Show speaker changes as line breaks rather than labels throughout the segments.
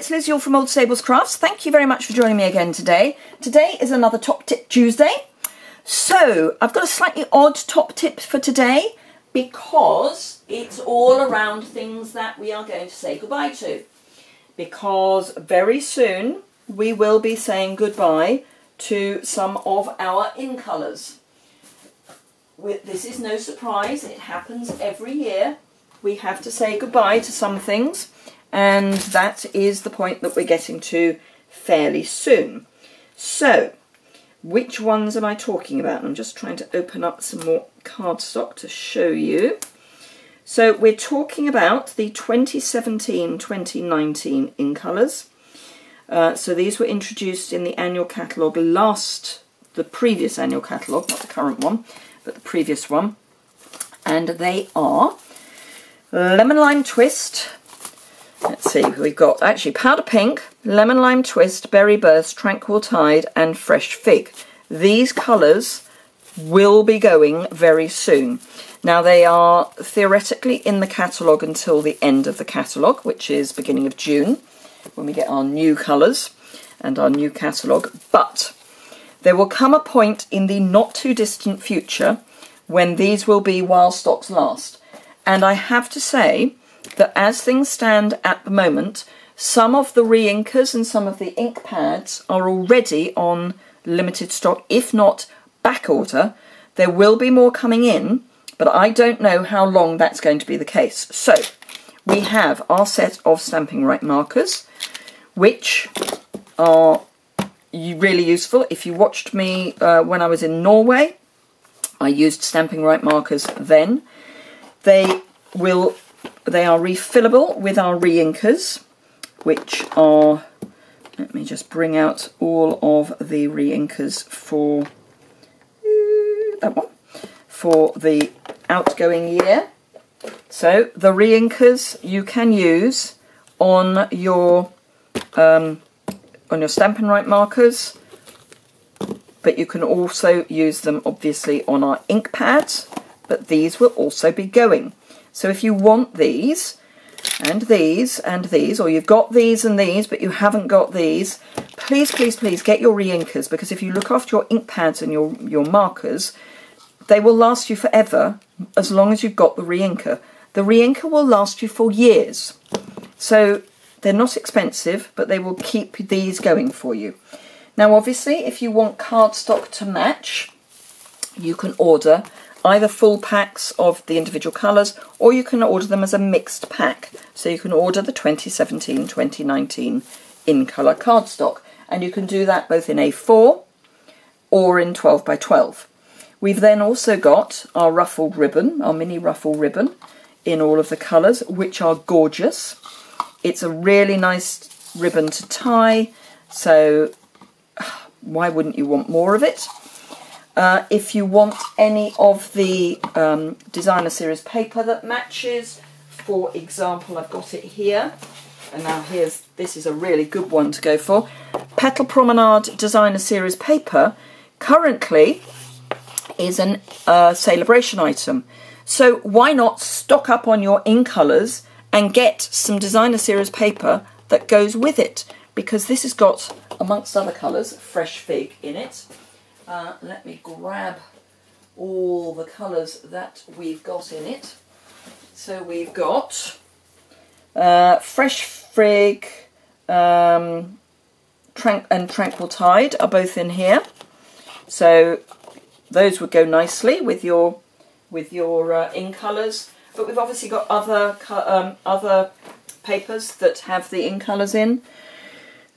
it's Liz Yuille from Old Sables Crafts. Thank you very much for joining me again today. Today is another Top Tip Tuesday. So, I've got a slightly odd top tip for today because it's all around things that we are going to say goodbye to. Because very soon we will be saying goodbye to some of our in colours. This is no surprise, it happens every year. We have to say goodbye to some things, and that is the point that we're getting to fairly soon. So, which ones am I talking about? I'm just trying to open up some more cardstock to show you. So we're talking about the 2017-2019 in colours. So these were introduced in the annual catalogue the previous annual catalogue, not the current one, but the previous one. And they are Lemon Lime Twist. Let's see, we've got actually Powder Pink, Lemon Lime Twist, Berry Burst, Tranquil Tide and Fresh Fig. These colours will be going very soon. Now they are theoretically in the catalogue until the end of the catalogue, which is beginning of June, when we get our new colours and our new catalogue. But there will come a point in the not too distant future when these will be while stocks last. And I have to say that as things stand at the moment, some of the re-inkers and some of the ink pads are already on limited stock, if not back order. There will be more coming in, but I don't know how long that's going to be the case. So we have our set of Stampin' Right markers, which are really useful. If you watched me when I was in Norway, I used Stampin' Right markers then. They are refillable with our re-inkers, which are, let me just bring out all of the re-inkers for that one, for the outgoing year. So the re-inkers you can use on your Stampin' Right markers, but you can also use them obviously on our ink pads, but these will also be going. So if you want these, and these, and these, or you've got these and these, but you haven't got these, please, please, please get your re-inkers, because if you look after your ink pads and your markers, they will last you forever as long as you've got the re-inker. The re-inker will last you for years. So they're not expensive, but they will keep these going for you. Now, obviously, if you want cardstock to match, you can order either full packs of the individual colours, or you can order them as a mixed pack. So you can order the 2017-2019 in colour cardstock, and you can do that both in A4 or in 12 by 12. We've then also got our ruffled ribbon, our mini ruffle ribbon, in all of the colours, which are gorgeous. It's a really nice ribbon to tie, so why wouldn't you want more of it? If you want any of the designer series paper that matches, for example, I've got it here, and now this is a really good one to go for. Petal Promenade designer series paper currently is a celebration item, so why not stock up on your in colours and get some designer series paper that goes with it, because this has got, amongst other colours, Fresh Fig in it. Let me grab all the colours that we've got in it. So we've got Fresh Fig and Tranquil Tide are both in here. So those would go nicely with your in colours. But we've obviously got other papers that have the in colours in.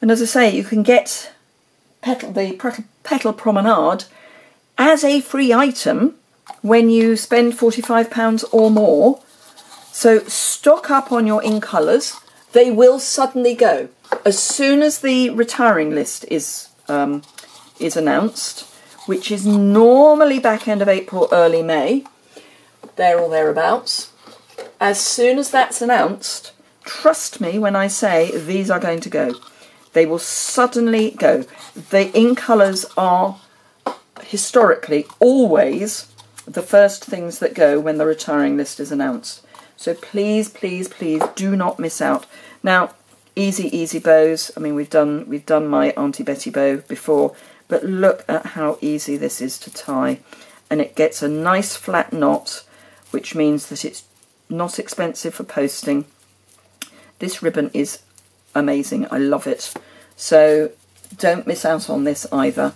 And as I say, you can get the Petal Promenade as a free item when you spend £45 or more. So stock up on your in colours. They will suddenly go. As soon as the retiring list is announced, which is normally back end of April, early May, there or thereabouts, as soon as that's announced, trust me when I say these are going to go. They will suddenly go. The in colours are historically always the first things that go when the retiring list is announced. So please, please, please do not miss out. Now, Easy bows. I mean, we've done my Auntie Betty bow before, but look at how easy this is to tie. And it gets a nice flat knot, which means that it's not expensive for posting. This ribbon is amazing. I love it. So don't miss out on this either.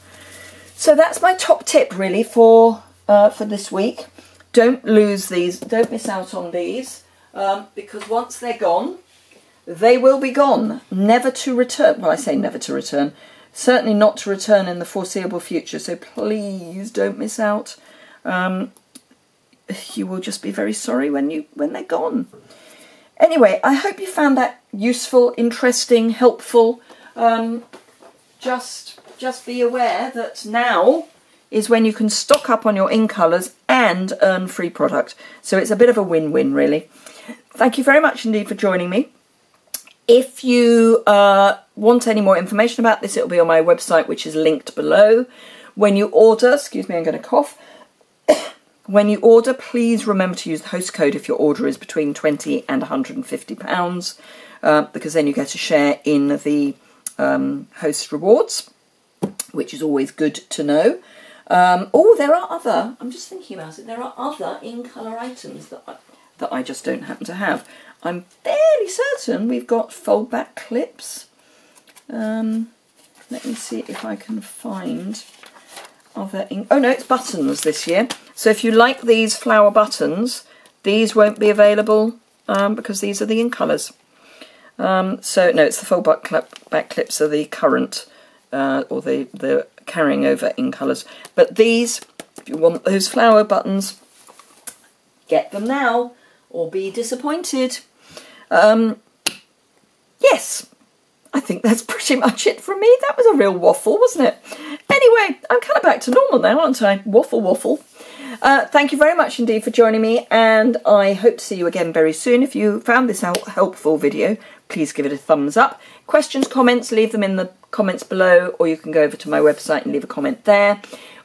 So that's my top tip really for this week. Don't lose these. Don't miss out on these because once they're gone, they will be gone, never to return. Well, I say never to return. Certainly not to return in the foreseeable future. So please don't miss out. You will just be very sorry when they're gone. Anyway, I hope you found that useful, interesting, helpful. Just be aware that now is when you can stock up on your ink colours and earn free product. So it's a bit of a win-win, really. Thank you very much indeed for joining me. If you want any more information about this, it'll be on my website, which is linked below. When you order, excuse me, I'm going to cough. When you order, please remember to use the host code if your order is between £20 and £150, because then you get a share in the host rewards, which is always good to know. Oh, there are other, I'm just thinking about it, there are other in-colour items that I just don't happen to have. I'm fairly certain we've got fold-back clips. Let me see if I can find other ink. Oh no, it's buttons this year. So if you like these flower buttons, these won't be available because these are the in colours. So no, it's the fold-back clips are the current or the carrying over in colours. But these, if you want those flower buttons, get them now or be disappointed. Yes, I think that's pretty much it from me. That was a real waffle, wasn't it? Anyway, I'm kind of back to normal now, aren't I? Waffle. Thank you very much indeed for joining me, and I hope to see you again very soon. If you found this helpful video, please give it a thumbs up. Questions, comments, leave them in the comments below, or you can go over to my website and leave a comment there.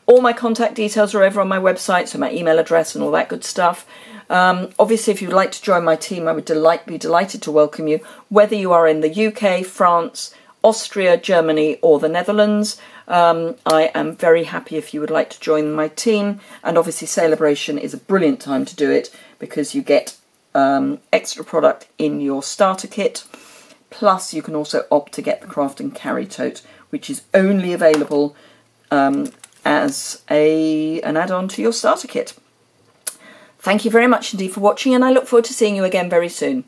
All my contact details are over on my website, so my email address and all that good stuff. Obviously, if you'd like to join my team, I would be delighted to welcome you, whether you are in the UK, France, Austria, Germany or the Netherlands. I am very happy if you would like to join my team, and obviously Celebration is a brilliant time to do it because you get extra product in your starter kit, plus you can also opt to get the craft and carry tote, which is only available as an add-on to your starter kit. Thank you very much indeed for watching, and I look forward to seeing you again very soon.